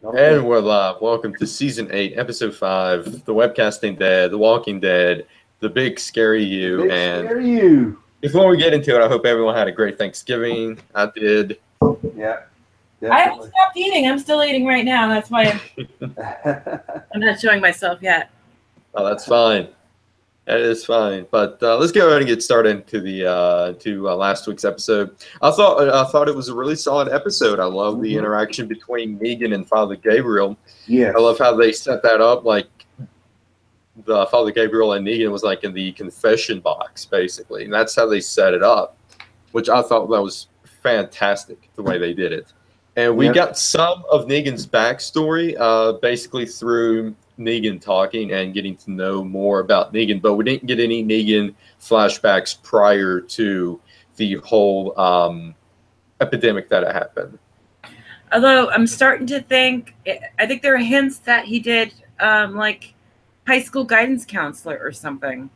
Okay. And we're live. Welcome to Season 8, Episode 5, The WebCasting Dead, The Walking Dead, The Big Scary The You. big And scary you. before we get into it, I hope everyone had a great Thanksgiving. I did. Yeah, I haven't definitely. stopped eating. I'm still eating right now. That's why I'm not showing myself yet. Oh, that's fine. That is fine. But let's go ahead and get started into the last week's episode. I thought it was a really solid episode. I love the interaction between Negan and Father Gabriel. Yes. I love how they set that up. Like the Father Gabriel and Negan was like in the confession box, basically, and that's how they set it up, which I thought that was fantastic the way they did it. And we Yep. got some of Negan's backstory, basically through Negan talking and getting to know more about Negan, but we didn't get any Negan flashbacks prior to the whole epidemic that had happened. Although I'm starting to think, I think there are hints that he did like high school guidance counselor or something.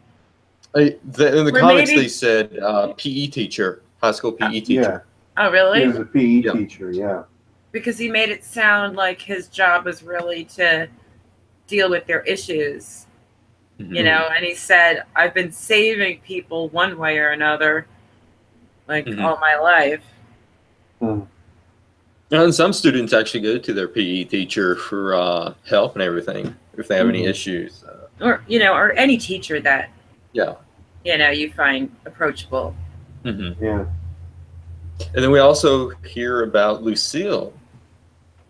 In the Or comics, maybe- they said PE teacher, high school PE teacher. Oh, He really? was a PE Yeah. teacher. Yeah. Because he made it sound like his job was really to deal with their issues, you know. And he said, "I've been saving people one way or another, like all my life." And some students actually go to their PE teacher for help and everything if they have any issues. Or or any teacher that Yeah. you find approachable. Yeah. And then we also hear about Lucille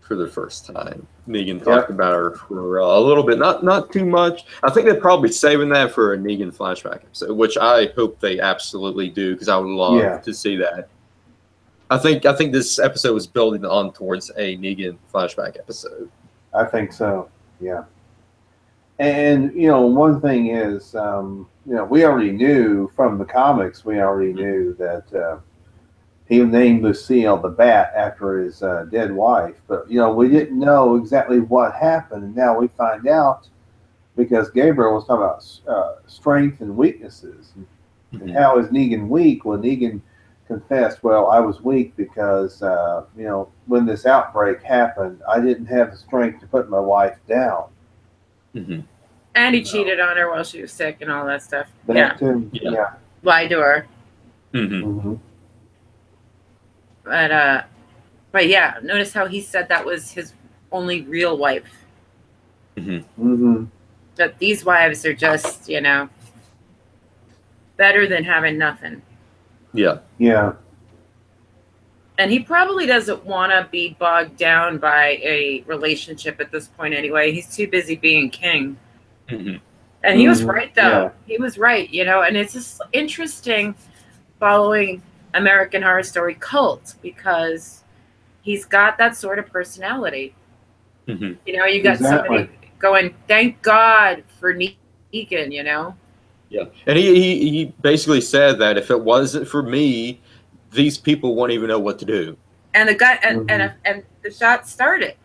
for the first time. Negan talked about her for a little bit, not too much. I think they're probably saving that for a Negan flashback episode, which I hope they absolutely do because I would love to see that. I think this episode was building on towards a Negan flashback episode. I think so. Yeah. And one thing is, we already knew from the comics. We already knew that he named Lucille the Bat after his dead wife, but we didn't know exactly what happened. And now we find out because Gabriel was talking about strength and weaknesses. And how is Negan weak? Well, Negan confessed, well, I was weak because when this outbreak happened, I didn't have the strength to put my wife down. And he cheated on her while she was sick and all that stuff. That too. Yeah. Lied to her. But yeah, notice how he said that was his only real wife. That these wives are just, better than having nothing. Yeah. Yeah. And he probably doesn't want to be bogged down by a relationship at this point anyway. He's too busy being king. And he was right, though. Yeah. He was right, and it's just interesting following American Horror Story cult because he's got that sort of personality. You got somebody going, thank God for Negan, Yeah. And he basically said that if it wasn't for me, these people won't even know what to do. And the guy and the shot started.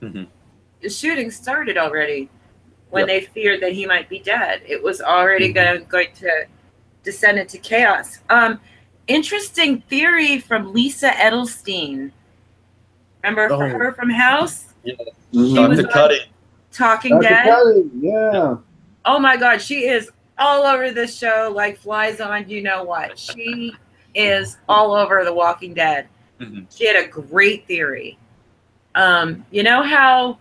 The shooting started already when they feared that he might be dead. It was already going to descend into chaos. Interesting theory from Lisa Edelstein. Remember her from House? Yeah. She was Cuddy. Talking Dead. Cuddy. Yeah. Oh my God, she is all over this show like flies on you know what. She is all over The Walking Dead. She had a great theory. You know how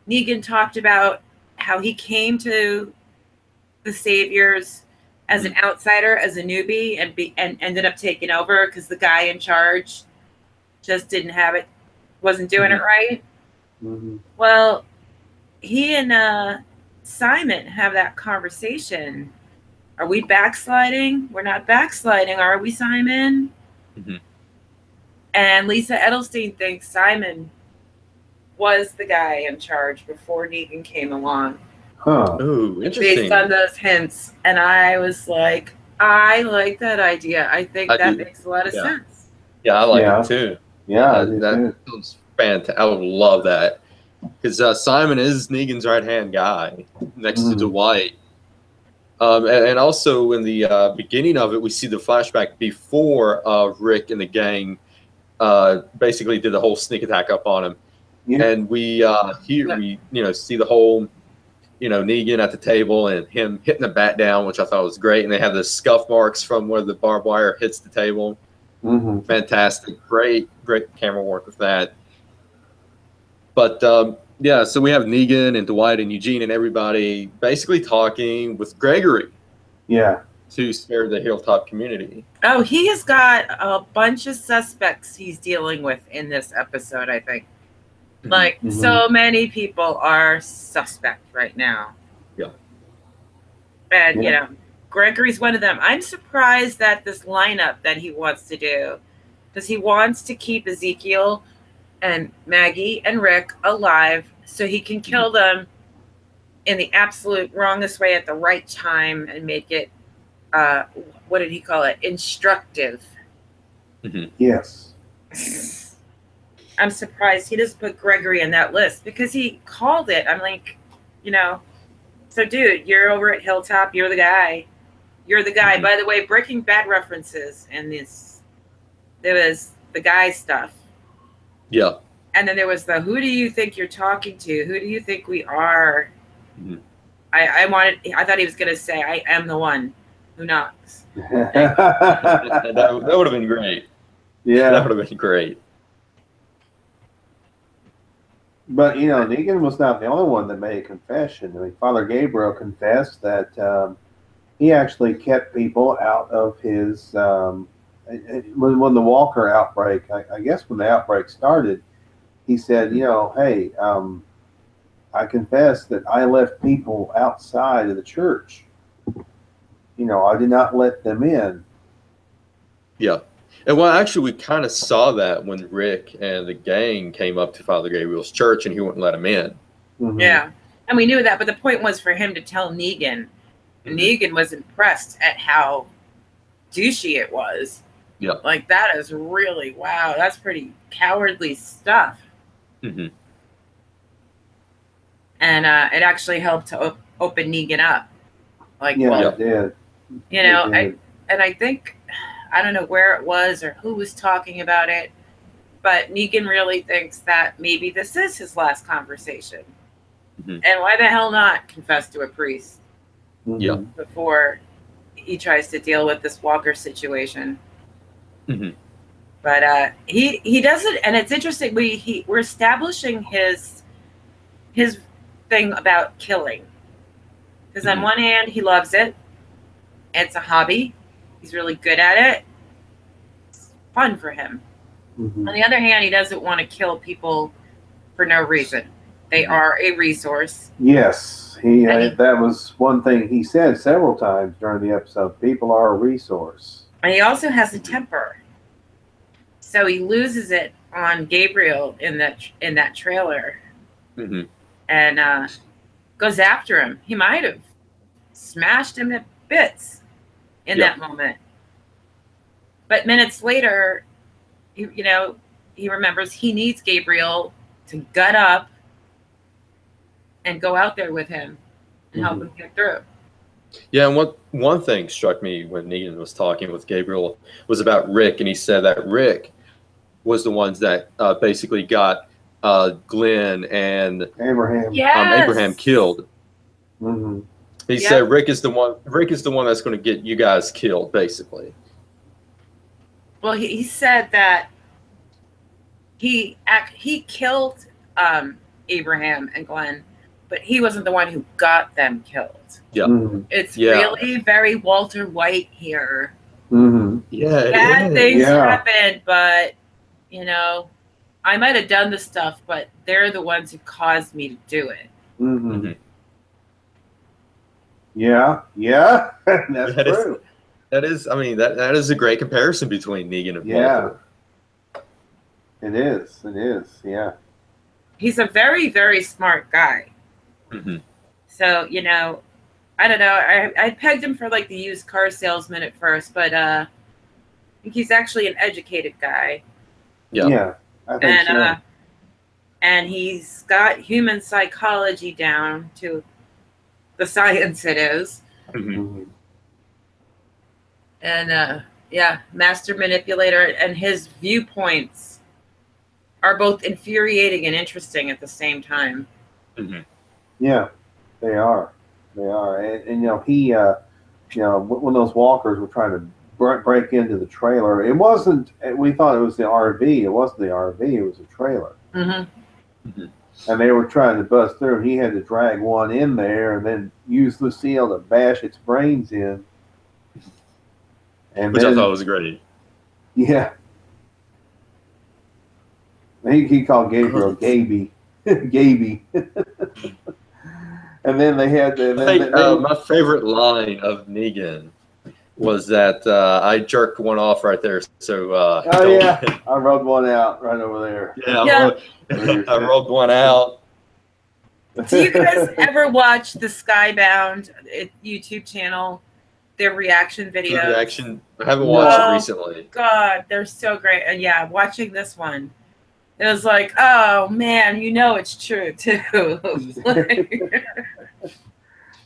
Negan talked about how he came to the Saviors as an outsider, as a newbie, and ended up taking over because the guy in charge just didn't have it, wasn't doing it right. Well, he and Simon have that conversation. Are we backsliding? We're not backsliding, are we, Simon? And Lisa Edelstein thinks Simon was the guy in charge before Negan came along. Ooh, interesting. Based on those hints. And I was like, I like that idea. I think that makes a lot of sense. Yeah, I like it too. Yeah, that sounds fantastic. I would love that. Because Simon is Negan's right-hand guy next to Dwight. And also in the beginning of it, we see the flashback before Rick and the gang basically did the whole sneak attack up on him. And we see the whole, Negan at the table and him hitting the bat down, which I thought was great. And they have the scuff marks from where the barbed wire hits the table. Mm-hmm. Fantastic. Great camera work with that. But so we have Negan and Dwight and Eugene and everybody basically talking with Gregory. Yeah. To spare the Hilltop community. Oh, he has got a bunch of suspects he's dealing with in this episode, I think. Like, so many people are suspect right now. Yeah. And, Gregory's one of them. I'm surprised at this lineup that he wants to do. Because he wants to keep Ezekiel and Maggie and Rick alive so he can kill them in the absolute wrongest way at the right time and make it, what did he call it? Instructive. Yes. I'm surprised he doesn't put Gregory in that list because he called it. I'm like, so dude, you're over at Hilltop. You're the guy. You're the guy. By the way, Breaking Bad references in this. There was the guy stuff. Yeah. And then there was the, who do you think you're talking to? Who do you think we are? I thought he was going to say, I am the one who knocks. that would have been great. Yeah. That would have been great. But, Negan was not the only one that made a confession. I mean, Father Gabriel confessed that he actually kept people out of his, when the Walker outbreak, I guess when the outbreak started, he said, hey, I confess that I left people outside of the church. I did not let them in. Yeah. And actually, we kind of saw that when Rick and the gang came up to Father Gabriel's church and he wouldn't let them in. Yeah. And we knew that, but the point was for him to tell Negan. Negan was impressed at how douchey it was. Yeah. Like, that is really, wow, that's pretty cowardly stuff. And it actually helped to open Negan up. Like, it did. And I think, I don't know where it was or who was talking about it, but Negan really thinks that maybe this is his last conversation. And why the hell not confess to a priest before he tries to deal with this Walker situation? But he doesn't, and it's interesting. We're establishing his thing about killing, because on one hand he loves it. It's a hobby. He's really good at it. It's fun for him. On the other hand, he doesn't want to kill people for no reason. They are a resource. Yes, that was one thing he said several times during the episode. People are a resource. And he also has a temper. So he loses it on Gabriel in that trailer. And goes after him. He might have smashed him to bits in that moment. But minutes later, he remembers he needs Gabriel to gut up and go out there with him and help him get through. Yeah, and one thing struck me when Negan was talking with Gabriel was about Rick, and he said that Rick was the ones that basically got Glenn and Abraham killed. He said Rick is the one that's going to get you guys killed, basically. Well, he said that he killed Abraham and Glenn, but he wasn't the one who got them killed. It's really very Walter White here. Bad things happen, but I might have done the stuff, but they're the ones who caused me to do it. Yeah, that's true. That is a great comparison between Negan and Walter. It is, yeah. He's a very, very smart guy. So, I don't know. I pegged him for like the used car salesman at first, but I think he's actually an educated guy. Yeah, I think so. And he's got human psychology down to the science it is. And master manipulator, and his viewpoints are both infuriating and interesting at the same time. Mm-hmm. Yeah, they are. They are. And you know, he, when those walkers were trying to break into the trailer, it wasn't. We thought it was the RV. It wasn't the RV. It was a trailer. Mm-hmm. Mm-hmm. And they were trying to bust through. He had to drag one in there and then use Lucille to bash its brains in. And Which then, I thought was great. Yeah. He called Gabriel Gaby. Gaby. And then they had the. I think my favorite line of Negan was that I jerked one off right there. So yeah, I rubbed one out right over there. Yeah, I rubbed one out. Do you guys ever watch the Skybound YouTube channel? Their reaction videos. Reaction. I haven't watched it recently. God, they're so great. And yeah, watching this one, it was like, oh man, you know it's true too.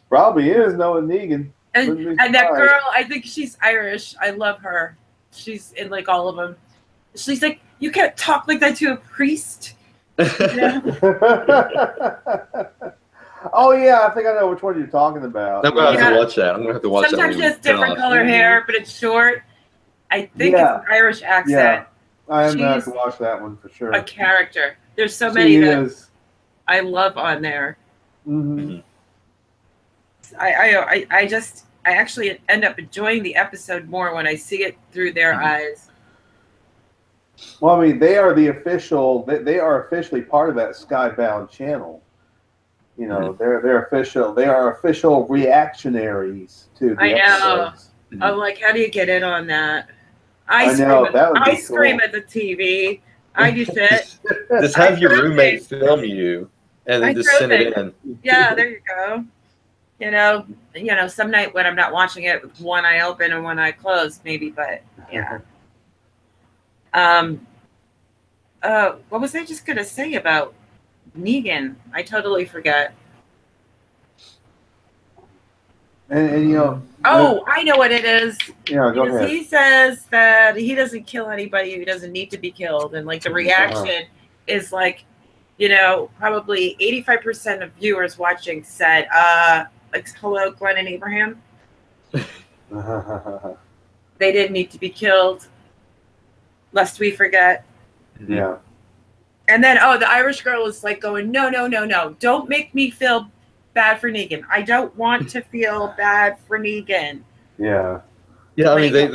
Probably is knowing Negan. And that girl, I think she's Irish. I love her. She's in like all of them. She's like, you can't talk like that to a priest. Yeah. Oh yeah, I think I know which one you're talking about. I'm gonna have to watch that. I'm gonna have to watch that. Sometimes she has different color hair, but it's short. I think it's an Irish accent. Yeah, I'm gonna have to watch that one for sure. A character. There's so many that I love on there. Mm-hmm. I actually end up enjoying the episode more when I see it through their eyes. Well, I mean, they are the official. They are officially part of that Skybound channel. You know, they're official. They are official reactionaries to the episodes. I'm like, how do you get in on that? I scream at the TV. I do shit. Just have your roommate film you, and then just send it in. Yeah, there you go. You know, some night when I'm not watching it with one eye open and one eye closed, maybe. But yeah. What was I just gonna say about Negan? I totally forgot. And you know. Oh, I know what it is. Yeah, go ahead. He says that he doesn't kill anybody who doesn't need to be killed, and like the reaction is like, probably 85% of viewers watching said, like, hello, Glenn and Abraham. They didn't need to be killed, lest we forget. Yeah. And then, the Irish girl is like going, no, don't make me feel bad for Negan. I don't want to feel bad for Negan. Yeah. Yeah, I mean,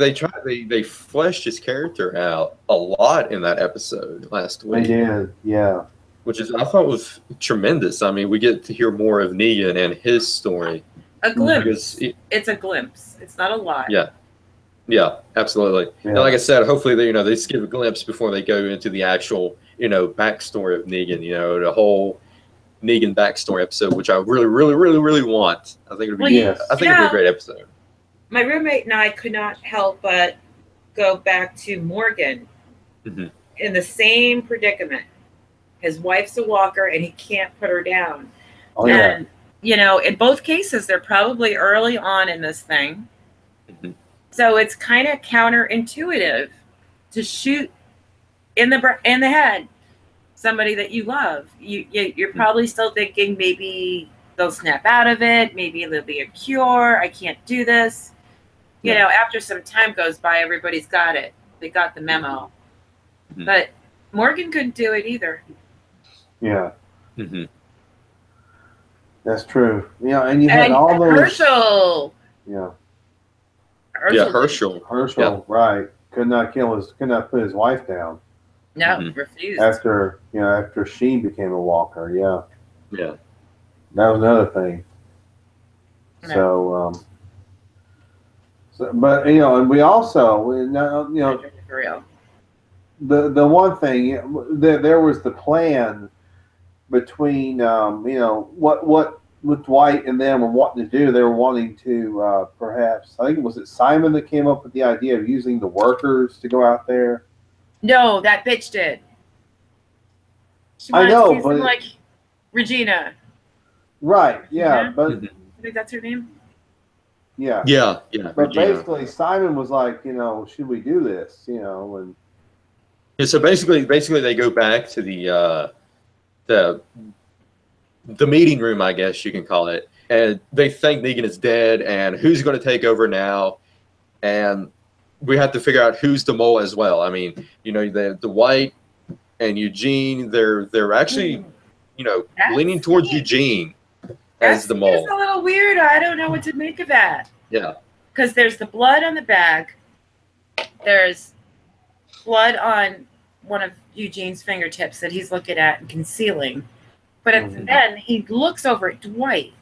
they fleshed his character out a lot in that episode last week. They did, yeah. Which I thought was tremendous. I mean, we get to hear more of Negan and his story. A glimpse. It's a glimpse. It's not a lot. Yeah, absolutely. Yeah. And like I said, hopefully they just give a glimpse before they go into the actual backstory of Negan. The whole Negan backstory episode, which I really, really, really, really want. I think it'd be. I think it'd be a great episode. My roommate and I could not help but go back to Morgan in the same predicament. His wife's a walker, and he can't put her down. Oh, yeah. And in both cases, they're probably early on in this thing. So it's kind of counterintuitive to shoot in the head somebody that you love. You're probably still thinking maybe they'll snap out of it. Maybe there'll be a cure. I can't do this. After some time goes by, everybody's got it. They got the memo. But Morgan couldn't do it either. Yeah. That's true. And you had all those. Herschel. Yeah. Herschel. Herschel, right. Could not put his wife down. No, refused. After she became a walker, Yeah. That was another thing. No. But and we also For real. The one thing there was the plan between what Dwight and them were wanting to do. They were wanting to perhaps, I think it was Simon that came up with the idea of using the workers to go out there. No, that bitch did. She I know, but like Regina. Right. Yeah, but I think that's her name. Yeah. Yeah. But basically, Simon was like, should we do this? And Yeah, so basically they go back to the meeting room, I guess you can call it, and they think Negan is dead, and who's going to take over now? And we have to figure out who's the mole as well. I mean, you know, the White and Eugene, they're actually, you know, leaning towards Eugene as the mole. It's a little weird. I don't know what to make of that. Yeah. Because there's the blood on the bag. There's blood on one of Eugene's fingertips that he's looking at and concealing. But then he looks over at Dwight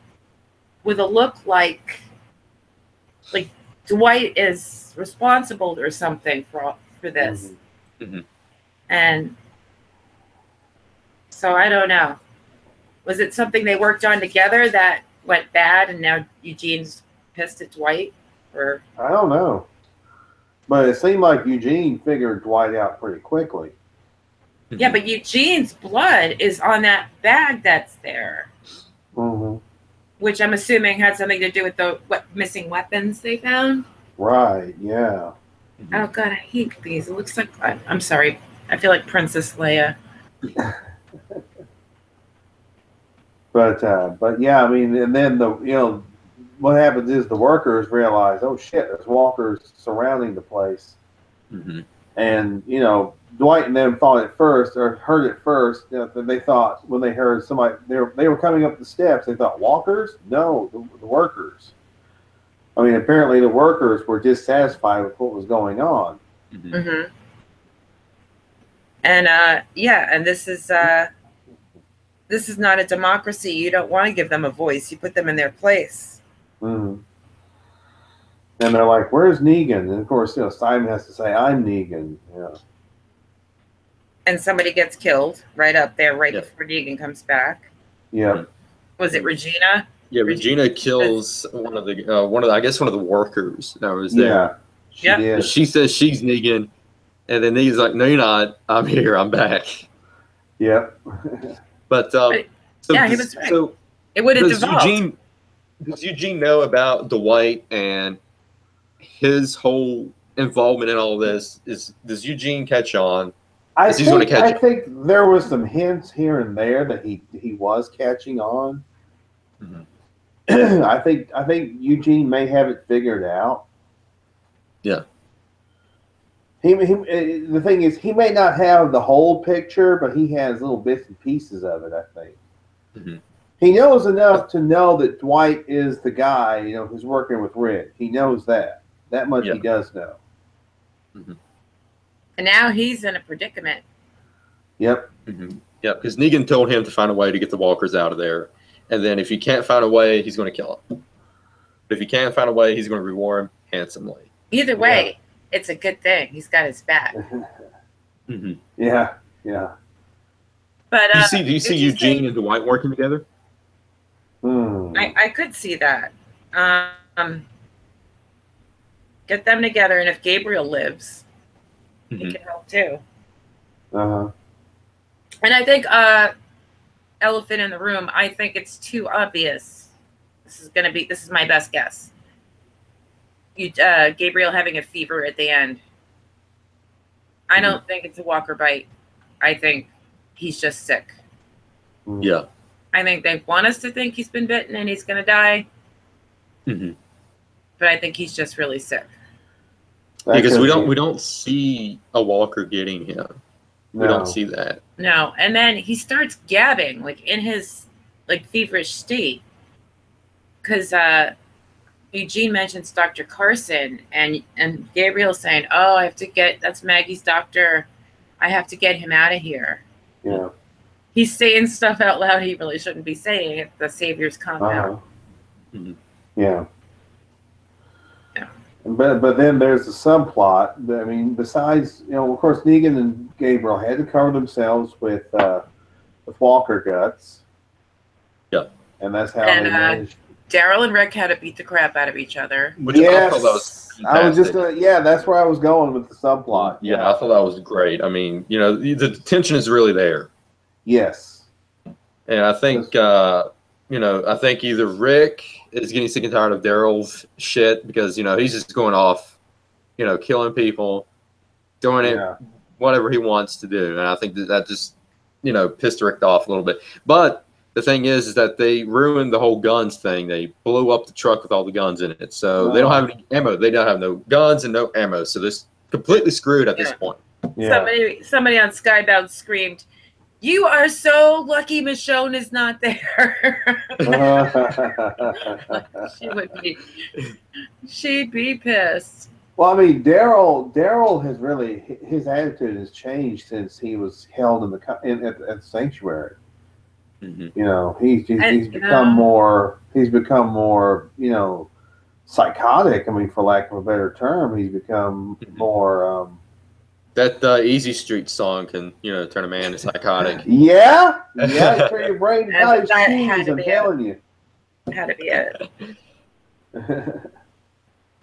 with a look like Dwight is responsible or something for this. And so I don't know. Was it something they worked on together that went bad and now Eugene's pissed at Dwight? Or I don't know. But it seemed like Eugene figured Dwight out pretty quickly. Yeah, but Eugene's blood is on that bag that's there. Which I'm assuming had something to do with the missing weapons they found. Right, yeah. Oh, God, I hate these. It looks like... I'm sorry. I feel like Princess Leia. But yeah, I mean, and then what happens is the workers realize, oh shit, there's walkers surrounding the place, and you know, Dwight and them thought at first, or heard it first, you know, they thought when they heard somebody, they were coming up the steps, they thought walkers, no, the workers. I mean, apparently the workers were dissatisfied with what was going on. And yeah, and this is not a democracy. You don't want to give them a voice. You put them in their place. And they're like, "Where's Negan?" And of course, you know, Simon has to say, "I'm Negan." Yeah. And somebody gets killed right up there, right before Negan comes back. Yeah. Was it Regina? Yeah, Regina kills one of the workers that was there. Yeah. She did. She says she's Negan, and then Negan's like, "No, you're not. I'm here. I'm back." Yep. But yeah, he was right. So it would have devolved. Does Eugene know about Dwight and his whole involvement in all this? Does Eugene catch on? I think there was some hints here and there that he was catching on. I think Eugene may have it figured out. Yeah. The thing is, he may not have the whole picture, but he has little bits and pieces of it, I think. He knows enough to know that Dwight is the guy, you know, who's working with Rick. He knows that. That much he does know. And now he's in a predicament. Yep. Yeah, because Negan told him to find a way to get the walkers out of there. And then if he can't find a way, he's going to kill him. But if he can't find a way, he's going to reward him handsomely. Either way, it's a good thing. He's got his back. Yeah. But do you see Eugene and Dwight working together? I could see that. Get them together, and if Gabriel lives, he can help too. And I think elephant in the room. I think it's too obvious. This is my best guess. Gabriel having a fever at the end. I don't think it's a walker bite. I think he's just sick. Yeah. I think they want us to think he's been bitten and he's going to die. But I think he's just really sick. Because we don't see a walker getting him. No. We don't see that. No. And then he starts gabbing, like in his feverish state. Because Eugene mentions Dr. Carson, and Gabriel's saying, "Oh, that's Maggie's doctor. I have to get him out of here." Yeah. He's saying stuff out loud he really shouldn't be saying at the Savior's compound. Yeah. But then there's the subplot. I mean, besides, you know, of course, Negan and Gabriel had to cover themselves with walker guts. Yeah. And that's how they managed. Daryl and Rick had to beat the crap out of each other. Which I thought that was fantastic. I was just that's where I was going with the subplot. Yeah, I thought that was great. I mean, you know, the tension is really there. Yes. And I think, I think either Rick is getting sick and tired of Daryl's shit because, you know, he's just going off, you know, killing people, doing it whatever he wants to do. And I think that just, pissed Rick off a little bit. But the thing is that they ruined the whole guns thing. They blew up the truck with all the guns in it. So they don't have any ammo. They don't have no guns and no ammo. So they're completely screwed at this point. Yeah. Somebody on Skybound screamed, "You are so lucky Michonne is not there." She'd be pissed. Well, I mean, Daryl has really, his attitude has changed since he was held at the sanctuary. Mm-hmm. He's become more psychotic. I mean, for lack of a better term, he's become more. That Easy Street song can turn a man into psychotic. Yeah, turn your brain out his That shoes. had to I'm be telling you. Had to be it.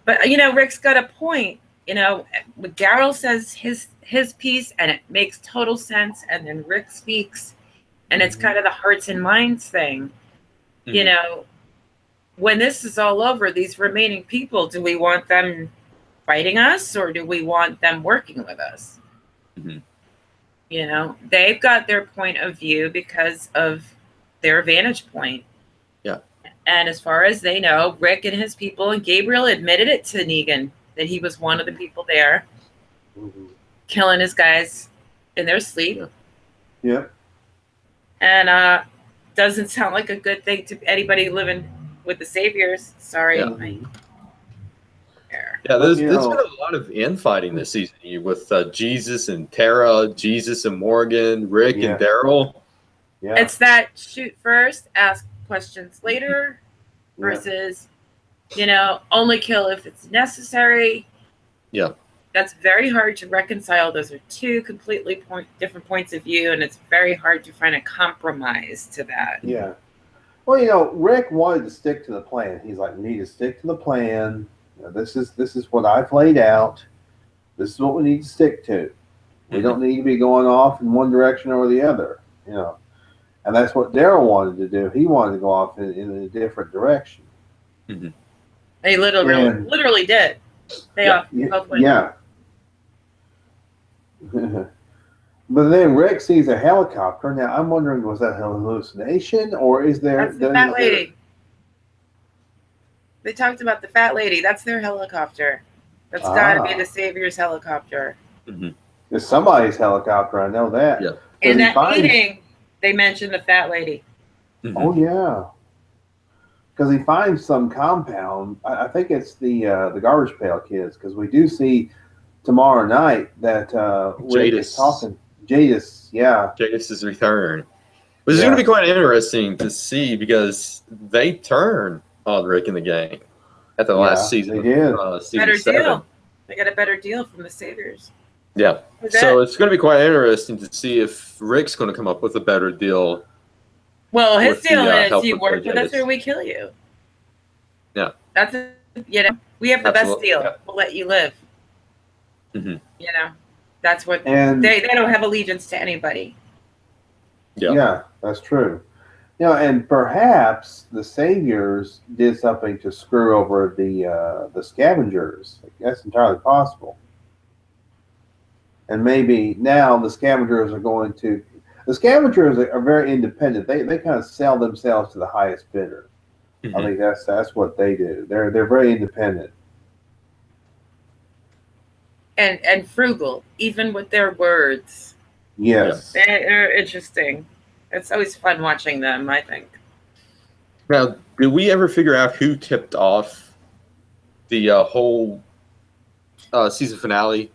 But Rick's got a point. Daryl says his piece, and it makes total sense. And then Rick speaks, and it's kind of the hearts and minds thing. Mm-hmm. When this is all over, these remaining people, do we want them fighting us, or do we want them working with us? Mm-hmm. They've got their point of view because of their vantage point. Yeah. And as far as they know, Rick and his people, and Gabriel admitted it to Negan, that he was one of the people there, killing his guys in their sleep. Yeah. And doesn't sound like a good thing to anybody living with the Saviors. Sorry. Yeah, there's been a lot of infighting this season with Jesus and Tara, Jesus and Morgan, Rick and Daryl. Yeah. It's that shoot first, ask questions later versus, only kill if it's necessary. Yeah. That's very hard to reconcile. Those are two completely different points of view, and it's very hard to find a compromise to that. Yeah. Well, Rick wanted to stick to the plan. He's like, we need to stick to the plan. This is what I've laid out. This is what we need to stick to. We don't need to be going off in one direction or the other. And that's what Daryl wanted to do. He wanted to go off in a different direction. Mm-hmm. They literally did. Both went. Yeah. But then Rick sees a helicopter. Now I'm wondering, was that a hallucination, or is there? That's the fat lady. They talked about the fat lady. That's their helicopter. That's got to be the Savior's helicopter. Mm-hmm. It's somebody's helicopter. I know that. Yeah. In that meeting, they mentioned the fat lady. Mm-hmm. Oh yeah. Because he finds some compound. I think it's the Garbage Pail Kids. Because we do see tomorrow night that Rick is talking. Jadis, yeah. Jadis' return. Which is going to be quite interesting to see because they turn on Rick and the gang at the last season. They did. Better deal. They got a better deal from the Saviors. Yeah. So it's going to be quite interesting to see if Rick's going to come up with a better deal. Well, his deal is you work with us or we kill you. Yeah. That's we have the best deal. Yeah. We'll let you live. Mm-hmm. That's what they don't have allegiance to anybody. Yeah, that's true. And perhaps the Saviors did something to screw over the Scavengers. That's entirely possible. And maybe now the Scavengers are going to. The Scavengers are very independent. They kind of sell themselves to the highest bidder. Mm-hmm. I think that's what they do. They're very independent. And frugal, even with their words. Yes. They're interesting. It's always fun watching them, I think. Now, did we ever figure out who tipped off the whole season finale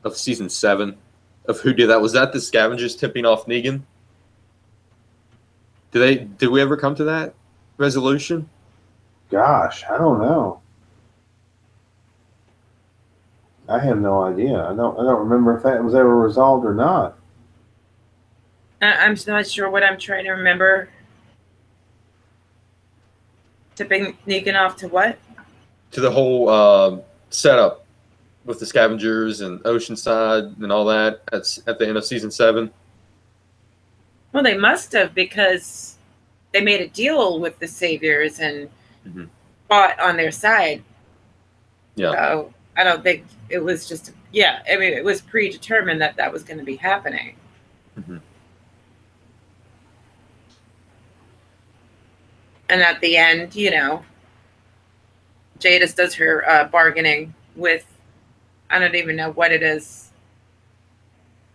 of season 7? Of who did that? Was that the Scavengers tipping off Negan? Did we ever come to that resolution? Gosh, I don't know. I have no idea. I don't remember if that was ever resolved or not. I'm not sure what I'm trying to remember. Tipping Negan off to what? To the whole setup with the Scavengers and Oceanside and all that at the end of season 7. Well, they must have, because they made a deal with the Saviors and fought on their side. Yeah. So I don't think it was just, yeah, I mean, it was predetermined that that was going to be happening. Mm-hmm. And at the end, you know, Jadis does her bargaining with, I don't even know what it is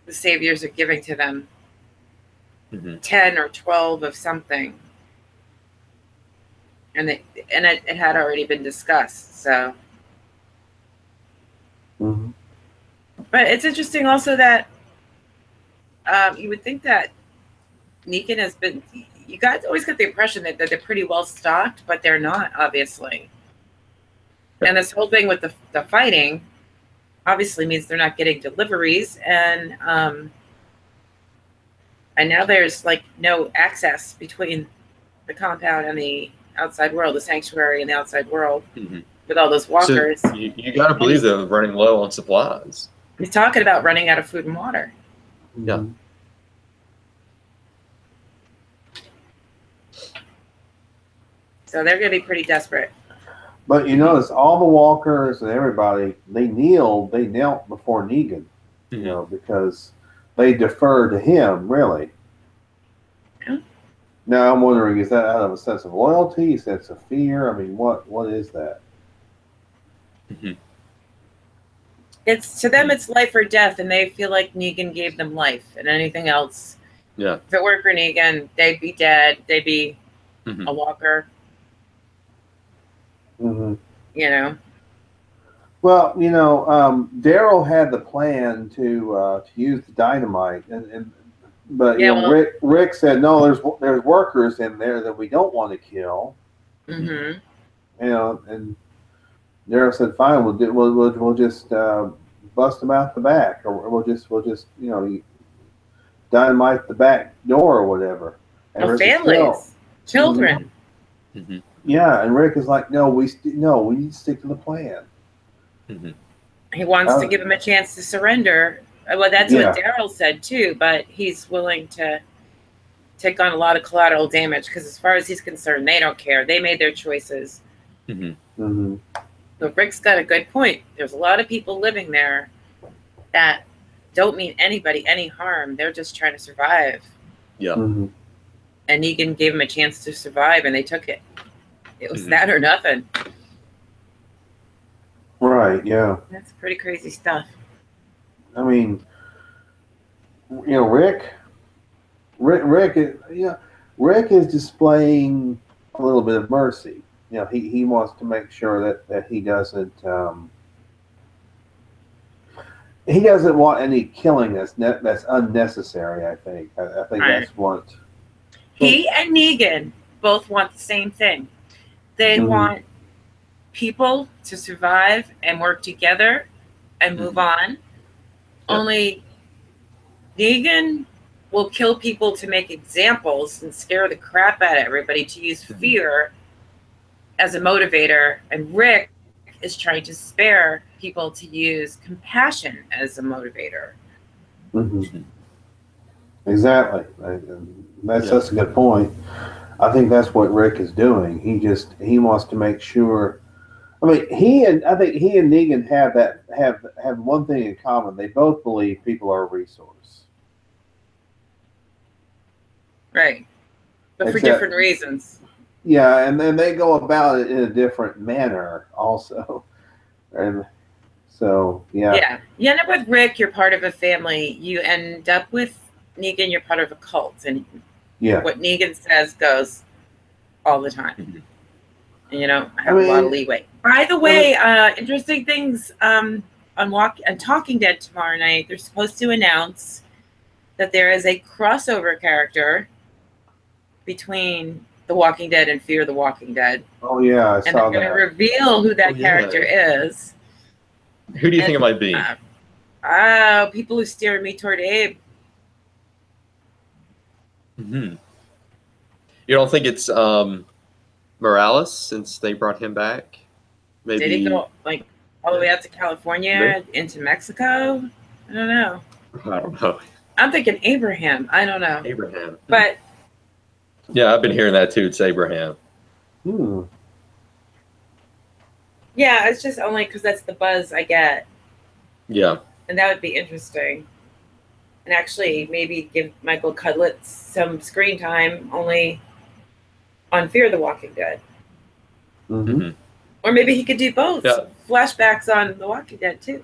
the saviors are giving to them. Mm-hmm. 10 or 12 of something. And it had already been discussed, so. Mm-hmm. But it's interesting also that you would think that Negan has been, you guys always get the impression that they're pretty well stocked, but they're not, obviously. And this whole thing with the fighting obviously means they're not getting deliveries, and now there's like no access between the compound and the outside world, the sanctuary and the outside world, Mm-hmm. with all those walkers. So you got to believe they're running low on supplies. He's talking about running out of food and water. Yeah. Mm-hmm. So they're going to be pretty desperate. But you notice all the walkers and everybody, they knelt before Negan, Mm-hmm. you know, because they defer to him, really. Yeah. Now I'm wondering, is that out of a sense of loyalty, a sense of fear? I mean, what is that? Mm-hmm. It's to them, it's life or death, and they feel like Negan gave them life, and anything else. Yeah. If it weren't for Negan, they'd be dead. They'd be Mm-hmm. a walker. Mm-hmm. You know. Well, you know, Daryl had the plan to use the dynamite, but Yeah, you know, well, Rick said no. There's workers in there that we don't want to kill. Mm-hmm. You know, and Daryl said, "Fine, we'll just bust them out the back, or we'll just you know dynamite the back door or whatever." And Well, Rick says, families, "No." children. Mm-hmm. Yeah, and Rick is like, "No, we need to stick to the plan." Mm-hmm. He wants to give him a chance to surrender. Well, that's what Daryl said too, but he's willing to take on a lot of collateral damage because as far as he's concerned, they don't care. They made their choices. Mm-hmm. Mm-hmm. But Rick's got a good point. There's a lot of people living there that don't mean anybody any harm. They're just trying to survive. Yeah. Mm-hmm. And Negan gave him a chance to survive, and they took it. It was that or nothing. Right. Yeah. That's pretty crazy stuff. I mean, you know, Rick is displaying a little bit of mercy. You know, he wants to make sure that he doesn't want any killing that's unnecessary. I think that's what he and Negan both want the same thing. They want people to survive and work together and move on. Only Negan will kill people to make examples and scare the crap out of everybody, to use fear as a motivator, and Rick is trying to spare people to use compassion as a motivator. Mm-hmm. Exactly. That's a good point. I think that's what Rick is doing. He wants to make sure. I mean, I think he and Negan have one thing in common. They both believe people are a resource. Right. But for different reasons. Yeah, and then they go about it in a different manner also. And so, yeah. Yeah. You end up with Rick, you're part of a family. You end up with Negan, you're part of a cult. And what Negan says goes all the time. Mm-hmm. And you don't have a lot of leeway. By the way, interesting things on Talking Dead tomorrow night. They're supposed to announce that there is a crossover character between The Walking Dead and Fear the Walking Dead. Oh yeah, I saw that. And they're going to reveal who that character is. Who do you think it might be? People who steer me toward Abe. Mm-hmm. You don't think it's Morales, since they brought him back? Maybe. Did he go like all the way out to California, into Mexico? I don't know. I don't know. I'm thinking Abraham. I don't know. Abraham. But yeah, I've been hearing that too. It's Abraham. Yeah, Yeah, it's just only because that's the buzz I get. Yeah. And that would be interesting. And actually, maybe give Michael Cudlitz some screen time only on Fear the Walking Dead. Mm-hmm. Or maybe he could do both. Yeah. Flashbacks on The Walking Dead, too.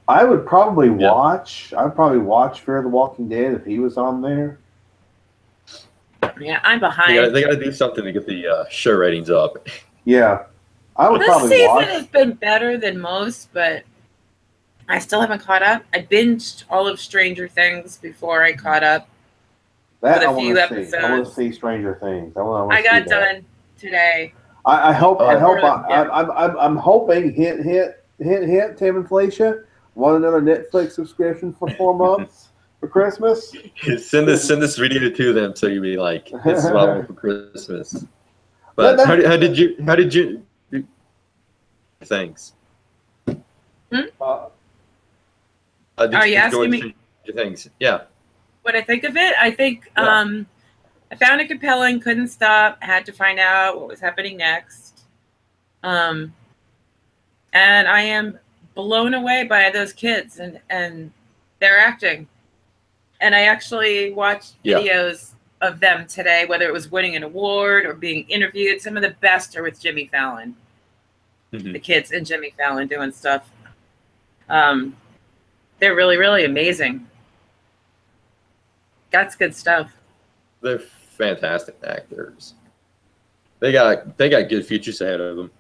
I would probably watch. I'd probably watch Fear the Walking Dead if he was on there. Yeah, I'm behind. They got to do something to get the show ratings up. Yeah, I would probably This season watch. has been better than most, but I still haven't caught up. I binged all of Stranger Things before I caught up. That with a I few want to see. episodes. I want to see Stranger Things. I got done today. I hope. I hope. Yeah. I'm hoping. Hint, hint, hint, hint. Tim and Felicia want another Netflix subscription for 4 months for Christmas. Send this video to them so you'll be like, this is what I want for Christmas. But how did you do things? Are you asking me things? Yeah. what I think of it? I think I found it compelling, couldn't stop, had to find out what was happening next. And I am blown away by those kids and their acting. And I actually watched videos of them today, whether it was winning an award or being interviewed. Some of the best are with Jimmy Fallon. The kids and Jimmy Fallon doing stuff. They're really, really amazing. That's good stuff. They're fantastic actors. They got good futures ahead of them.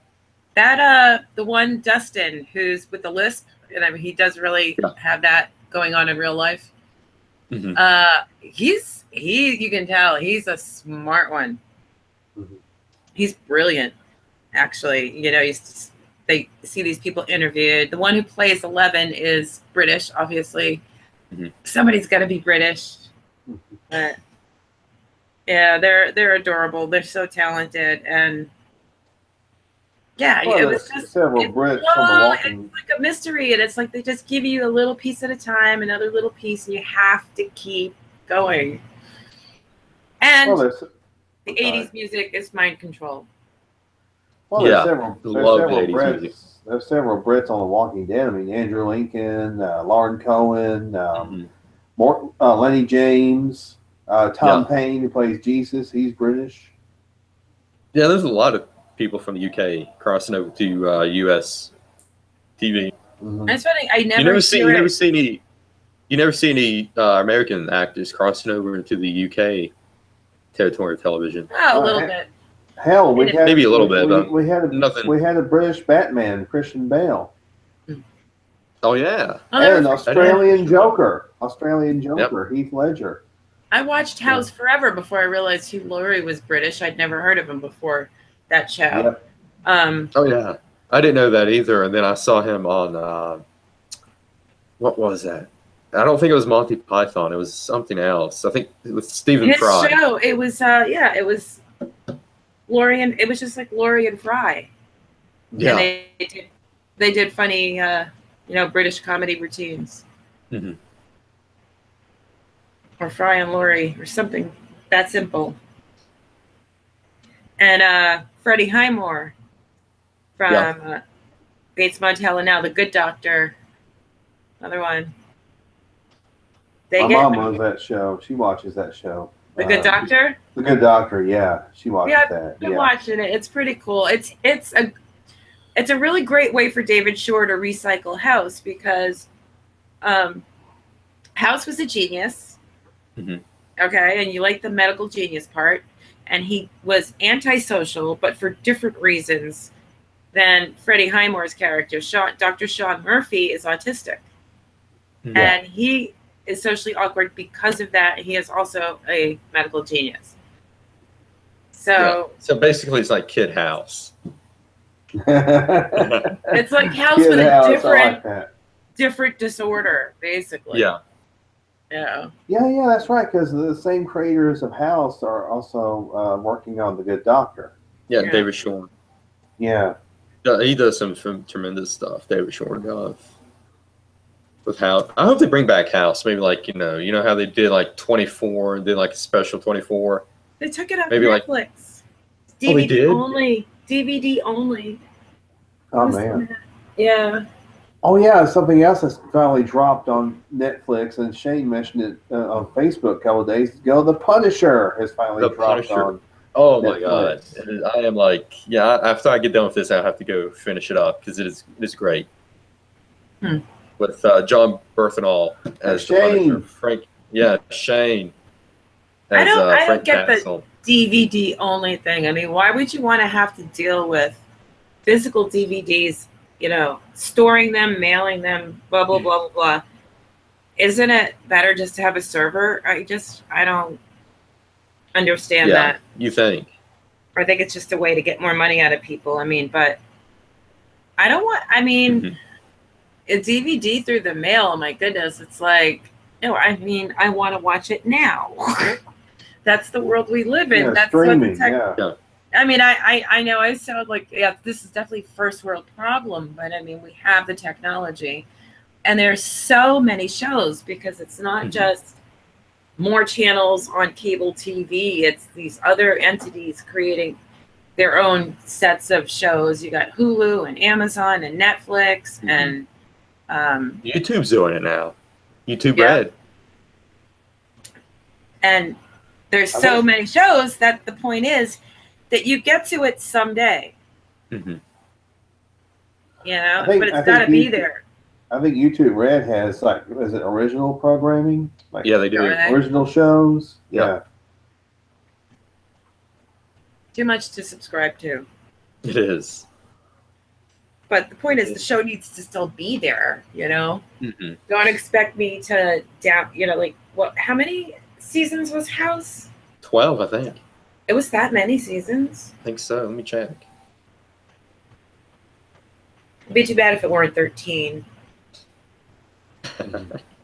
That the one Dustin who's with the lisp, and I mean he does really have that going on in real life. You can tell he's a smart one. He's brilliant, actually. You know, they see these people interviewed. The one who plays 11 is British, obviously. Somebody's got to be British. But yeah, they're adorable. They're so talented, and it was just several Brits on the Walking. It's like a mystery, and it's like they just give you a little piece at a time, another little piece, and you have to keep going. And the 80s music is mind control. Well, there's several Brits on The Walking Dead. I mean, Andrew Lincoln, Lauren Cohen, Lenny James, Tom Payne, who plays Jesus. He's British. Yeah, there's a lot of people from the UK crossing over to US TV. That's funny. You never see any American actors crossing over into the UK territory of television. Oh, a little bit. Hell, we had maybe a little bit. We had a British Batman, Christian Bale. Oh yeah, and an Australian Joker, Heath Ledger. I watched House Forever before I realized Hugh Laurie was British. I'd never heard of him before that show. Oh yeah, I didn't know that either. And then I saw him on what was that? I don't think it was Monty Python. It was something else. I think it was Stephen Fry. His show. It was it was Laurie and it was just like Laurie and Fry. Yeah, and they did funny British comedy routines. Or Fry and Laurie or something that simple. And Freddie Highmore from Bates Motel and Now, The Good Doctor. Another one. My mom loves that show. She watches that show. The Good Doctor? The Good Doctor, yeah. She watches that. I've been watching it. It's pretty cool. It's a really great way for David Shore to recycle House because House was a genius. Okay, and you like the medical genius part. And he was antisocial, but for different reasons than Freddie Highmore's character. Dr. Sean Murphy is autistic. And he is socially awkward because of that. He is also a medical genius. So basically it's like Kid House. It's like House with a different disorder, basically. Yeah, that's right, because the same creators of House are also working on The Good Doctor. Yeah, David Shore. Yeah. He does some tremendous stuff, David Shore does. With House. I hope they bring back House. Maybe like, you know how they did like 24 and did like a special 24. They took it off maybe Netflix. DVD only. DVD only. Oh man. Yeah. Oh yeah, something else that's finally dropped on Netflix, and Shane mentioned it on Facebook a couple of days ago. The Punisher has finally The dropped Punisher. on Oh my God! Netflix. I am like, yeah. After I get done with this, I have to go finish it up because it is great. Hmm. With John Berthenol as the Punisher. Shane. Frank, yeah, Shane I as don't Frank get the Castle. DVD only thing. I mean, why would you want to have to deal with physical DVDs, storing them, mailing them, blah, blah, blah, blah, blah. Isn't it better just to have a server? I don't understand that. You think? I think it's just a way to get more money out of people. I mean, but a DVD through the mail, my goodness, it's like, I want to watch it now. That's the world we live in. Yeah, That's streaming. Yeah. I mean, I know I sound like, yeah, this is definitely first world problem, but I mean, we have the technology, and there's so many shows because it's not just more channels on cable TV. It's these other entities creating their own sets of shows. You got Hulu and Amazon and Netflix and YouTube's doing it now. YouTube Yeah. Red. And there's so many shows that the point is that you get to it someday. Mm-hmm. But it's got to be there. I think YouTube Red has is it original programming? Yeah, they do. Original shows. Yeah. Too much to subscribe to. It is. But the point is, the show needs to still be there. Mm-hmm. Don't expect me to how many seasons was House? 12, I think. It was that many seasons? I think so. Let me check. It'd be too bad if it weren't 13.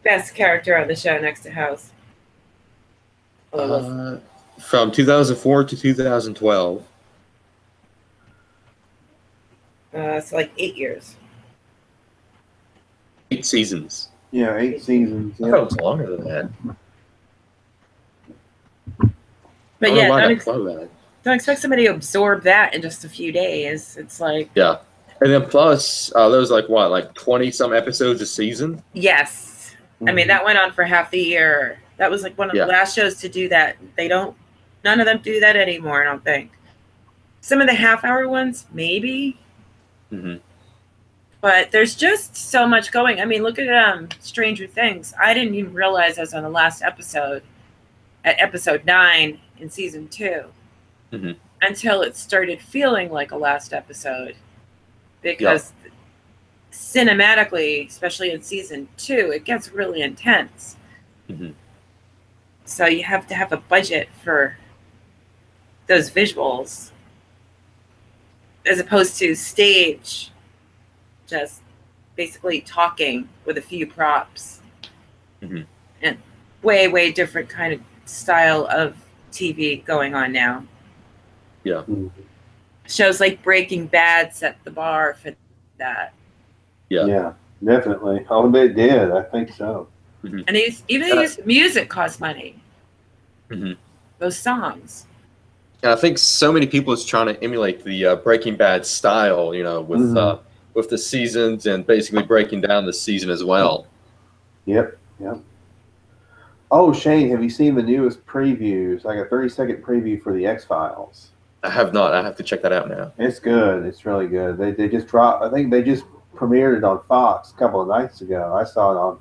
Best character on the show next to House. From 2004 to 2012. So like 8 years. 8 seasons. Yeah, 8 seasons. I thought it was longer than that. But yeah, don't expect somebody to absorb that in just a few days. It's like... Yeah. And then plus, those like 20-some episodes a season? Yes. I mean, that went on for half the year. That was like one of the last shows to do that. None of them do that anymore, I don't think. Some of the half-hour ones, maybe. Mm-hmm. But there's just so much going. I mean, look at Stranger Things. I didn't even realize I was on the last episode, at episode 9 in season 2, until it started feeling like a last episode. Because cinematically, especially in season 2, it gets really intense. Mm-hmm. So you have to have a budget for those visuals, as opposed to stage, just basically talking with a few props. And way different kind of style of TV going on now. Yeah. Shows like Breaking Bad set the bar for that. Yeah, definitely. Oh, they did. I think so. And even music costs money. Those songs. And I think so many people is trying to emulate the Breaking Bad style, with the seasons and basically breaking down the season as well. Yep. Oh, Shane, have you seen the newest previews? Like a 30-second preview for the X-Files. I have not. I have to check that out now. It's good. It's really good. They just dropped. I think they just premiered it on Fox a couple of nights ago. I saw it on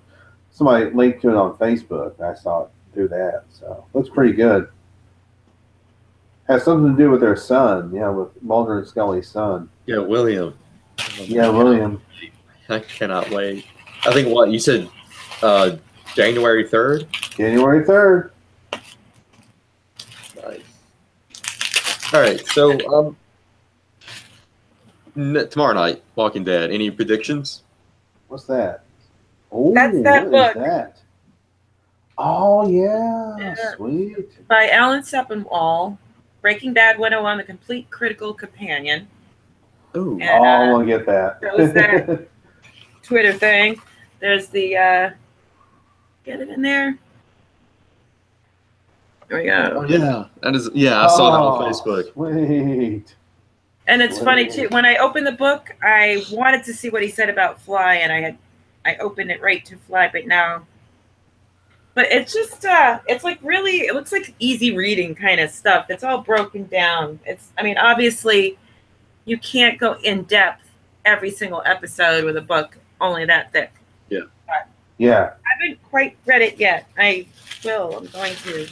somebody linked to it on Facebook. I saw it through that. So looks pretty good. Has something to do with their son. With Mulder and Scully's son. Yeah, William. Yeah, William. I cannot wait. I think what you said, January 3rd. January 3rd. Nice. All right, so tomorrow night, Walking Dead. Any predictions? What's that? Oh, that's that book. Is that? Oh yeah, sweet. By Alan Sepinwall, Breaking Bad 101: The Complete Critical Companion. Ooh. I want to get that. There's that Twitter thing. There's the get it in there. There we go. Oh, yeah, that is. Yeah, I saw that on Facebook. Sweet. And it's funny too. When I opened the book, I wanted to see what he said about Fly, and I opened it right to Fly, but it's just it's like really, it looks like easy reading kind of stuff. It's all broken down. I mean, obviously, you can't go in depth every single episode with a book only that thick. Yeah. Yeah. I haven't quite read it yet. I will. I'm going to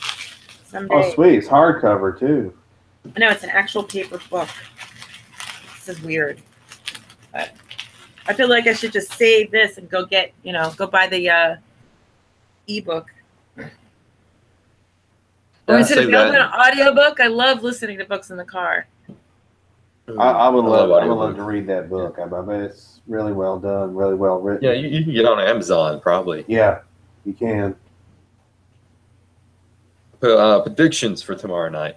someday. Oh, sweet. It's hardcover, too. No, it's an actual paper book. This is weird. But I feel like I should just save this and go get, go buy the ebook. Or is it available in an audiobook? I love listening to books in the car. I would love to read that book. I bet it's really well done, really well written. Yeah, you can get on Amazon probably. Yeah, you can. Predictions for tomorrow night.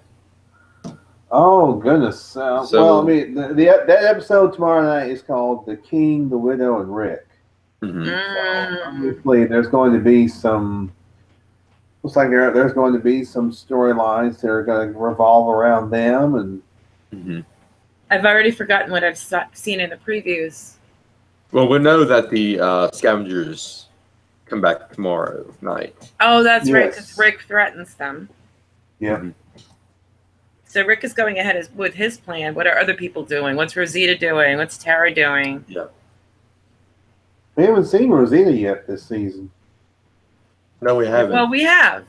Oh goodness! Well, I mean, that episode tomorrow night is called "The King, the Widow, and Rick." Mm-hmm. So obviously, there's going to be some. Looks like there's going to be some storylines that are going to revolve around them, and. Mm-hmm. I've already forgotten what I've seen in the previews. Well, we know that the scavengers come back tomorrow night. Oh, that's right, because Rick threatens them. Yeah. Mm-hmm. So Rick is going ahead with his plan. What are other people doing? What's Rosita doing? What's Tara doing? Yeah. We haven't seen Rosita yet this season. No, we haven't. Well, we have.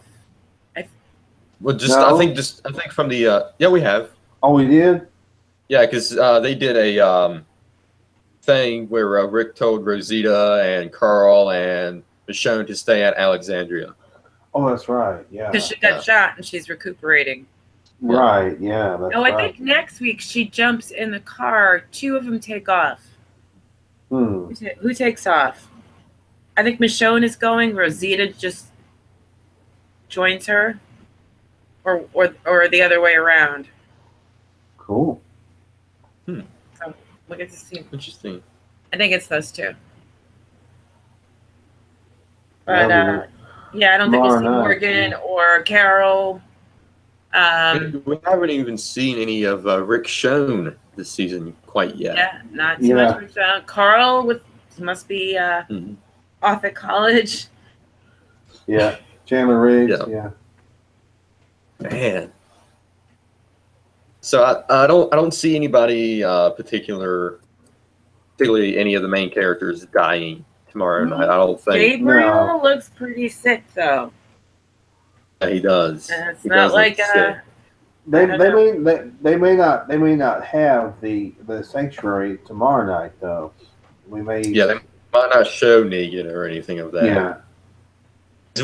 I think from the yeah, we have. Oh, we did. Yeah, because they did a thing where Rick told Rosita and Carl and Michonne to stay at Alexandria. Oh, that's right. Yeah. Because she got shot and she's recuperating. Right. Yeah. That's I think next week she jumps in the car. Two of them take off. Who takes off? I think Michonne is going. Rosita just joins her, or the other way around. Cool. So we'll get to see. Interesting. I think it's those two. But yeah, I don't think we'll see Morgan or Carol. We haven't even seen any of Rick Schoen this season quite yet. Yeah, not too much Rick Schoen. Carl must be off at college. Yeah, Chandler Riggs. Yeah. Man. So I don't see anybody particularly any of the main characters dying tomorrow night. I don't think. Gabriel looks pretty sick though. Yeah, he does. And it's not like they may not have the sanctuary tomorrow night though. We may. Yeah, they might not show Negan or anything of that. Yeah.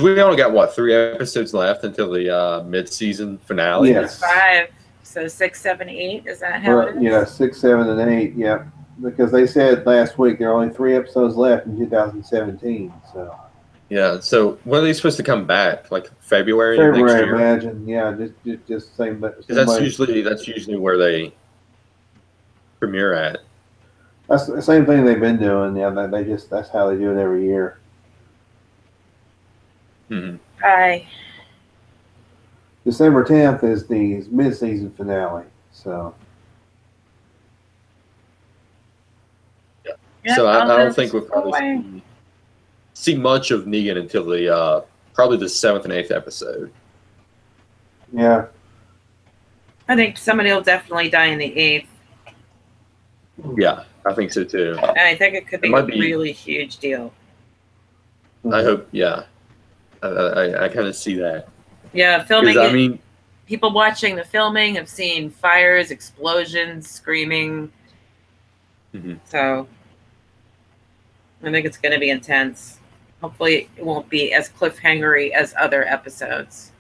We only got 3 episodes left until the mid-season finale. Yes. 5. So 6, 7, 8. Is that how it is? Yeah, 6, 7, and 8. Yeah, because they said last week there are only 3 episodes left in 2017. So. Yeah. So when are they supposed to come back? Like February next year? Imagine. Yeah, just same. That's usually where they premiere at. That's the same thing they've been doing. Yeah, that's how they do it every year. Mm-hmm. Hi. December 10th is the mid-season finale. So. Yeah. So I don't think we'll probably see much of Negan until the probably the 7th and 8th episode. Yeah. I think somebody will definitely die in the 8th. Yeah, I think so too. And I think it could be a really huge deal. I hope. Yeah. I kind of see that. Yeah, filming. I mean, people watching the filming have seen fires, explosions, screaming. Mm-hmm. So I think it's going to be intense. Hopefully, it won't be as cliffhangery as other episodes.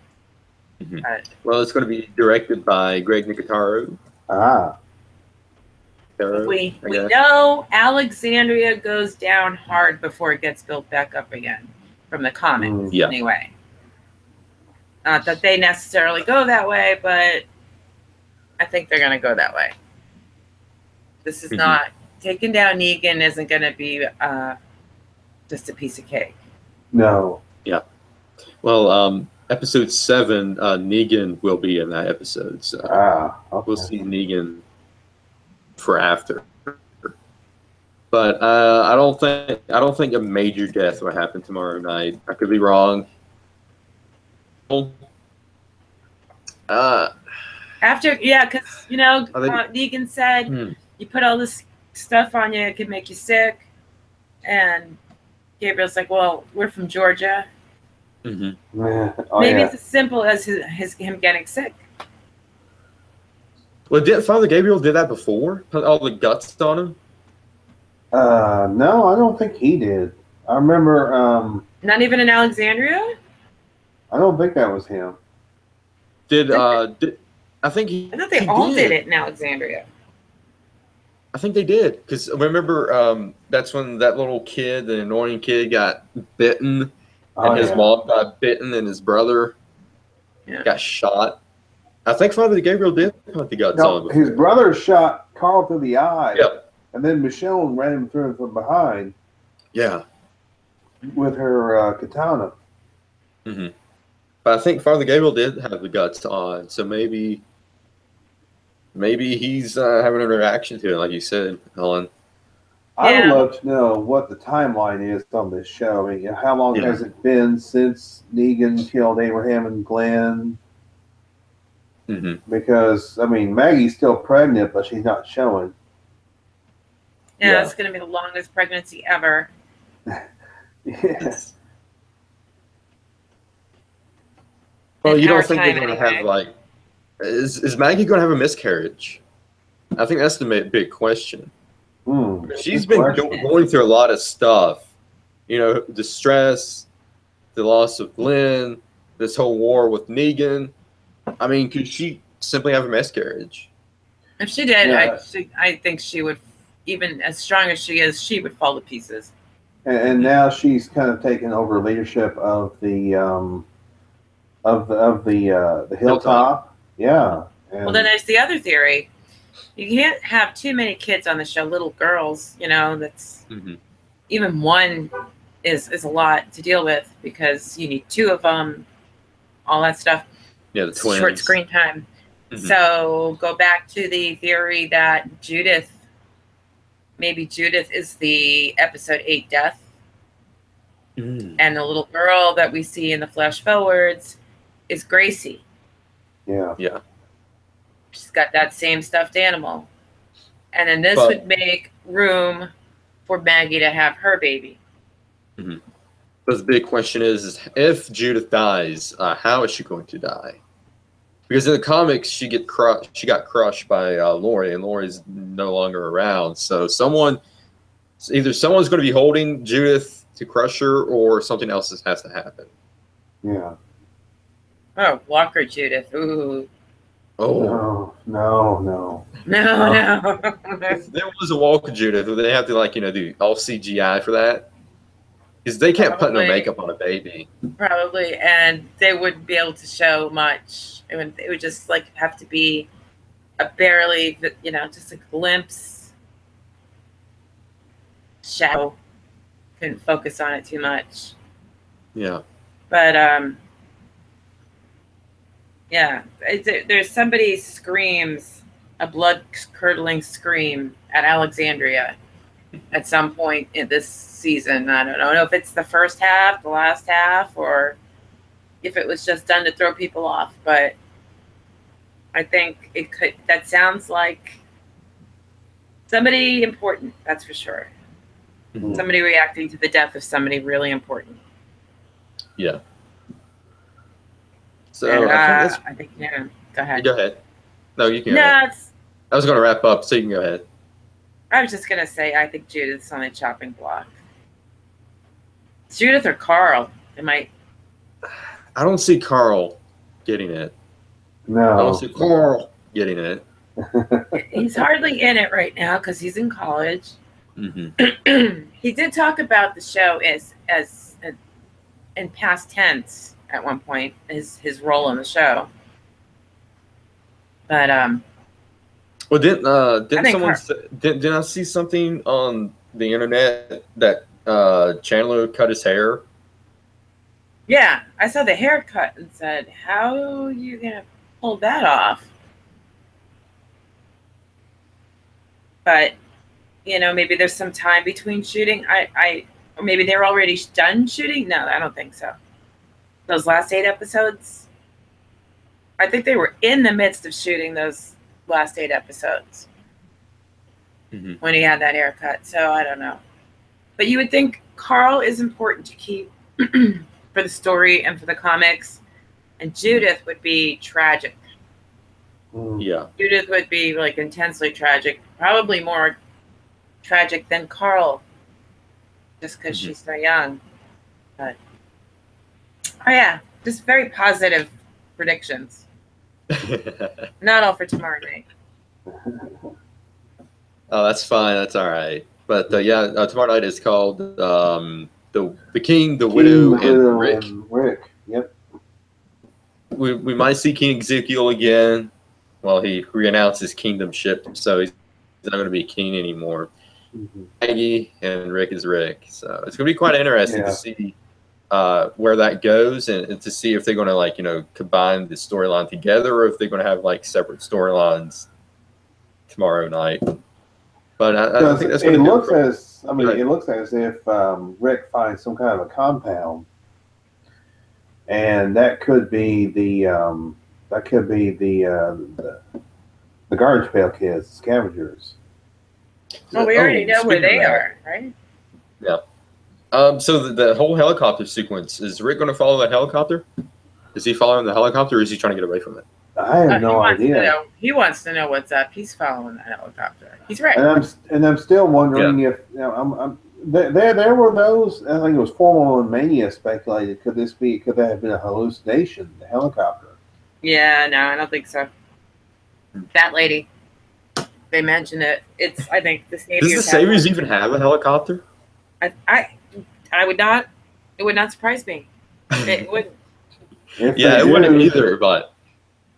Mm-hmm. Well, it's going to be directed by Greg Nicotero. We know Alexandria goes down hard before it gets built back up again. From the comics, anyway. Not that they necessarily go that way, but I think they're going to go that way. This is not taking down Negan. Isn't going to be just a piece of cake. No. Yeah. Well, episode 7, Negan will be in that episode, so okay. We'll see Negan for after. But I don't think a major death will happen tomorrow night. I could be wrong. After, yeah, because Negan said Hmm. you put all this stuff on you, it could make you sick, and Gabriel's like, "Well, we're from Georgia. Mm-hmm. Oh, Maybe yeah. it's as simple as him getting sick." Well, did Father Gabriel did that before? Put all the guts on him? No, I don't think he did. I remember. Not even in Alexandria. I don't think that was him. I think he? I thought they all did it in Alexandria. I think they did, because remember that's when that little kid, the annoying kid, got bitten, and his mom got bitten, and his brother got shot. I think Father Gabriel did put the guts on him. His brother shot Carl through the eye. Yep. And then Michonne ran him through from behind. Yeah. With her katana. Mm-hmm. But I think Father Gabriel did have the guts on, so maybe he's having a reaction to it, like you said, Helen. I would love to know what the timeline is on this show. I mean, how long has it been since Negan killed Abraham and Glenn? Mm-hmm. Because, I mean, Maggie's still pregnant, but she's not showing. Yeah, it's going to be the longest pregnancy ever. Yes. Well, you don't think they're going to have, like, is Maggie going to have a miscarriage? I think that's the big question. She's been going through a lot of stuff. You know, the stress, the loss of Glenn, this whole war with Negan. I mean, could she simply have a miscarriage? If she did, I think she would, even as strong as she is, she would fall to pieces. And now she's kind of taken over leadership of the hilltop. Yeah. Well, then there's the other theory. You can't have too many kids on the show, little girls. That's even one is a lot to deal with, because you need two of them, all that stuff. Yeah, the twins. Short screen time. So go back to the theory that maybe Judith is the episode 8 death. And the little girl that we see in the flash forwards is Gracie. Yeah. Yeah. She's got that same stuffed animal. And then this would make room for Maggie to have her baby. But the big question is if Judith dies, how is she going to die? Because in the comics, she got crushed by Lori, and Lori's no longer around. So either someone's going to be holding Judith to crush her, or something else has to happen. Yeah. Oh, Walker Judith. Ooh. Oh. No. If there was a Walker Judith, would they have to do all CGI for that? Because they can't put no makeup on a baby. Probably, and they wouldn't be able to show much. It would just have to be a barely, just a glimpse shadow. Couldn't focus on it too much. Yeah. But there's somebody screams a blood-curdling scream at Alexandria at some point in this season. I don't know if it's the first half, the last half, or if it was just done to throw people off. But I think it could. That sounds like somebody important. That's for sure. Somebody reacting to the death of somebody really important. Yeah. So I think go ahead. Go ahead. No, you can. No, I was going to wrap up, so you can go ahead. I was just gonna say I think Judith's on the chopping block. Judith or Carl? I don't see Carl getting it. No. I don't see Carl getting it. He's hardly in it right now because he's in college. He did talk about the show as in past tense at one point, his role in the show. But well, didn't I see something on the internet that Chandler cut his hair? Yeah, I saw the haircut and said, "How are you gonna pull that off?" but maybe there's some time between shooting. Or maybe they're already done shooting. No, I don't think so. Those last 8 episodes, I think they were in the midst of shooting those last 8 episodes when he had that haircut. So I don't know. But you would think Carl is important to keep for the story and for the comics, and Judith would be tragic. Yeah. Judith would be like intensely tragic, probably more tragic than Carl, just because she's so young. But oh yeah, just very positive predictions. Not all for tomorrow night. Oh, that's fine. That's all right. But tomorrow night is called the King, the Widow, and Rick. Rick. Yep. We might see King Ezekiel again. Well, he renounced his kingdomship, so he's not going to be king anymore. Maggie and Rick is Rick. So it's going to be quite interesting to see where that goes, and to see if they're going to combine the storyline together, or if they're going to have separate storylines tomorrow night. But I think that's going to it looks as if Rick finds some kind of a compound, and that could be the garbage pail kids, scavengers. Well, we already know where they are, right? Yeah. So the whole helicopter sequence, is Rick going to follow that helicopter? Is he following the helicopter, or is he trying to get away from it? I have no idea. He wants to know what's up. He's following that helicopter. He's right. And I'm still wondering if there were those. I think it was Formal and Mania speculated. Could that have been a hallucination? The helicopter. Yeah, no, I don't think so. That lady. They mentioned it. I think the Saviors. Does the Saviors even have a helicopter? I would not. It would not surprise me. It would. It wouldn't either. But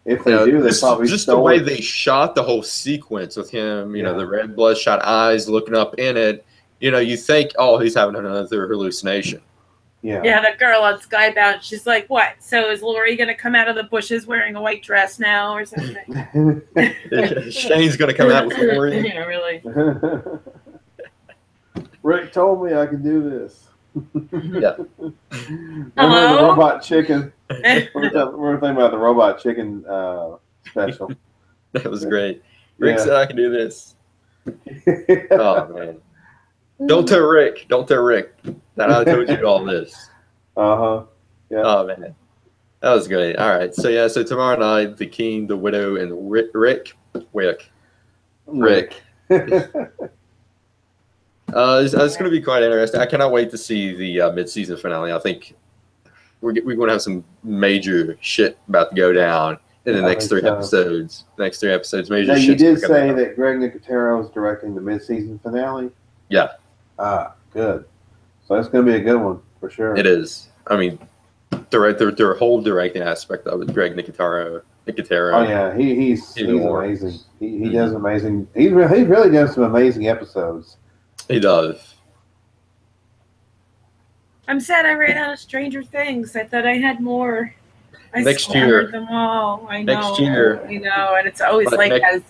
if they do, they probably just the way they shot the whole sequence with him. The red bloodshot eyes looking up in it. You think, oh, he's having another hallucination. Yeah. Yeah, the girl on Skybound, she's like, what? So is Lori going to come out of the bushes wearing a white dress now or something? Shane's going to come out with Lori. Yeah, really. Rick told me I could do this. Yeah. Remember the robot chicken? We're thinking about the robot chicken special. That was great. Rick said I can do this. Oh, man. Don't tell Rick that I told you all this. Yeah. Oh man, that was great. All right, so tomorrow night, the King, the Widow, and Rick. It's going to be quite interesting. I cannot wait to see the mid-season finale. I think we're going to have some major shit about to go down in the next 3 episodes. Major now, shit. You did say that Greg Nicotero is directing the mid-season finale? Yeah. Ah, good. So that's going to be a good one, for sure. It is. I mean, their whole directing aspect of it, Greg Nicotero. Oh, yeah. He's amazing. He does amazing. He really does some amazing episodes. He does. I'm sad I ran out of Stranger Things. I thought I had more. Next year. Them all. I know. Next year. I know, and it's always as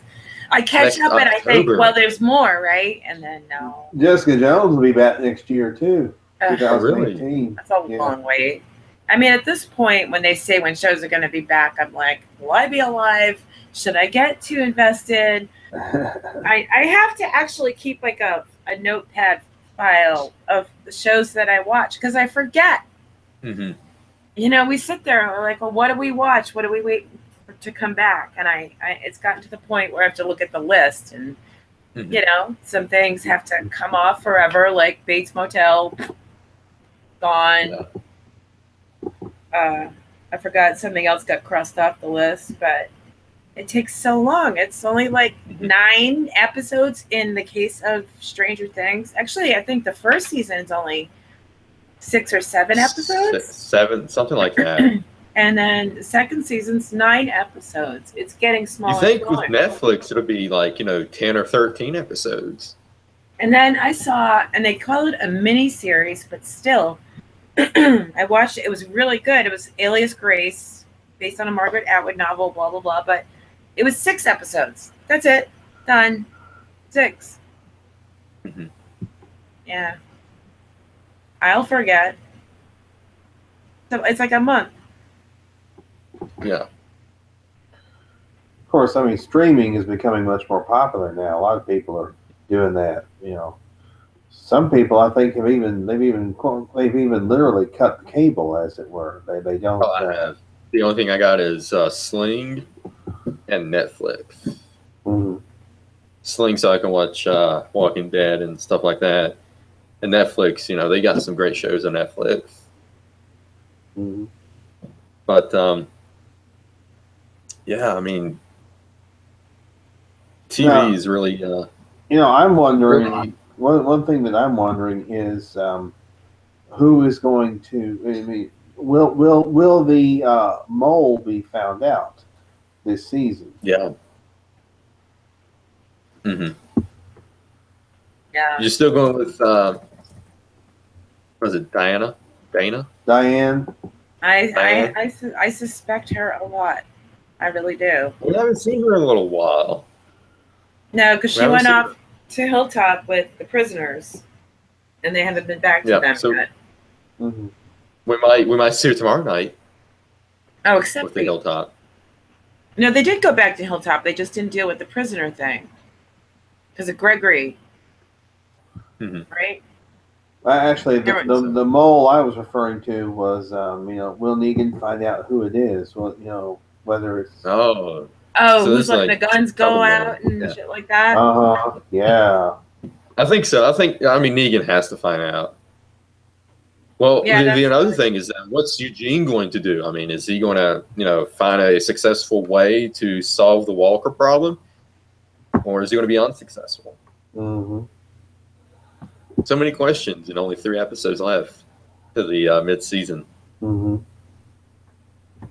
I catch up and I think, well, there's more, right? And then no. Jessica Jones will be back next year too. 2018. Really? That's a long wait. I mean, at this point, when they say when shows are going to be back, I'm like, will I be alive? Should I get too invested? I have to actually keep like a notepad file of the shows that I watch because I forget. Mm-hmm. We sit there and we're like, well, what do we watch? What do we wait to come back? And it's gotten to the point where I have to look at the list and, some things have to come off forever, like Bates Motel, gone. Yeah. I forgot something else got crossed off the list, but it takes so long. It's only like 9 episodes in the case of Stranger Things. Actually, I think the first season is only 6 or 7 episodes. 7, something like that. And then the second season's 9 episodes. It's getting smaller. You think with Netflix it'll be like 10 or 13 episodes? And then I saw, and they call it a mini series, but still, I watched it. It was really good. It was Alias Grace, based on a Margaret Atwood novel. Blah blah blah. But it was 6 episodes. That's it. Done. 6. Mhm. Yeah. I'll forget. So it's like a month. Yeah. Of course, I mean, streaming is becoming much more popular now. A lot of people are doing that. You know, some people I think they've even literally cut the cable, as it were. They don't. Oh, I have. The only thing I got is Sling and Netflix. Mhm. Sling, so I can watch Walking Dead and stuff like that. And Netflix, you know, they got some great shows on Netflix. Mhm. But yeah, I mean, TV Now, is really, you know, I'm wondering. really One thing that I'm wondering is who is going to. I mean, will the mole be found out this season? yeah. Mm-hmm. Yeah. You're still going with was it Diana? Dana? Diane. Diane? I suspect her a lot. I really do. We haven't seen her in a little while. No, because We she haven't went seen off her. to Hilltop with the prisoners, and they haven't been back to Yeah, them so yet. Mhm. we might see her tomorrow night Oh, except with for the Hilltop. no, they did go back to Hilltop. They just didn't deal with the prisoner thing because of Gregory, Mm-hmm. right? Actually, There the mole I was referring to was, you know, will Negan find out who it is? Well, you know, whether it's. Oh, Oh, so who's this letting like the guns double go mole. out and Yeah. shit like that? Yeah. I think so. I mean, Negan has to find out. Well, Yeah, the that's another fine. thing is that what's Eugene going to do? I mean, is he going to, you know, find a successful way to solve the Walker problem, or is he going to be unsuccessful? Mm-hmm. So many questions and only 3 episodes left to the mid-season. Mm-hmm.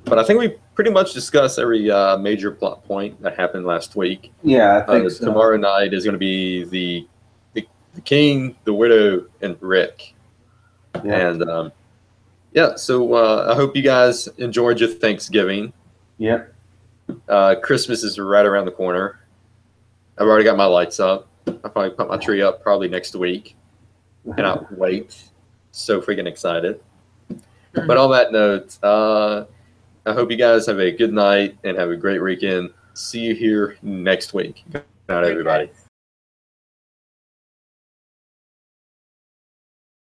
But I think we pretty much discussed every major plot point that happened last week. Yeah, I think so. Tomorrow night is going to be the king, the widow, and Rick. Yeah. And yeah, so I hope you guys enjoyed your Thanksgiving. Yep. Christmas is right around the corner. I've already got my lights up. I'll probably put my tree up probably next week. Cannot wait. So freaking excited. But on that note, I hope you guys have a good night and have a great weekend. See you here next week. Good night, everybody.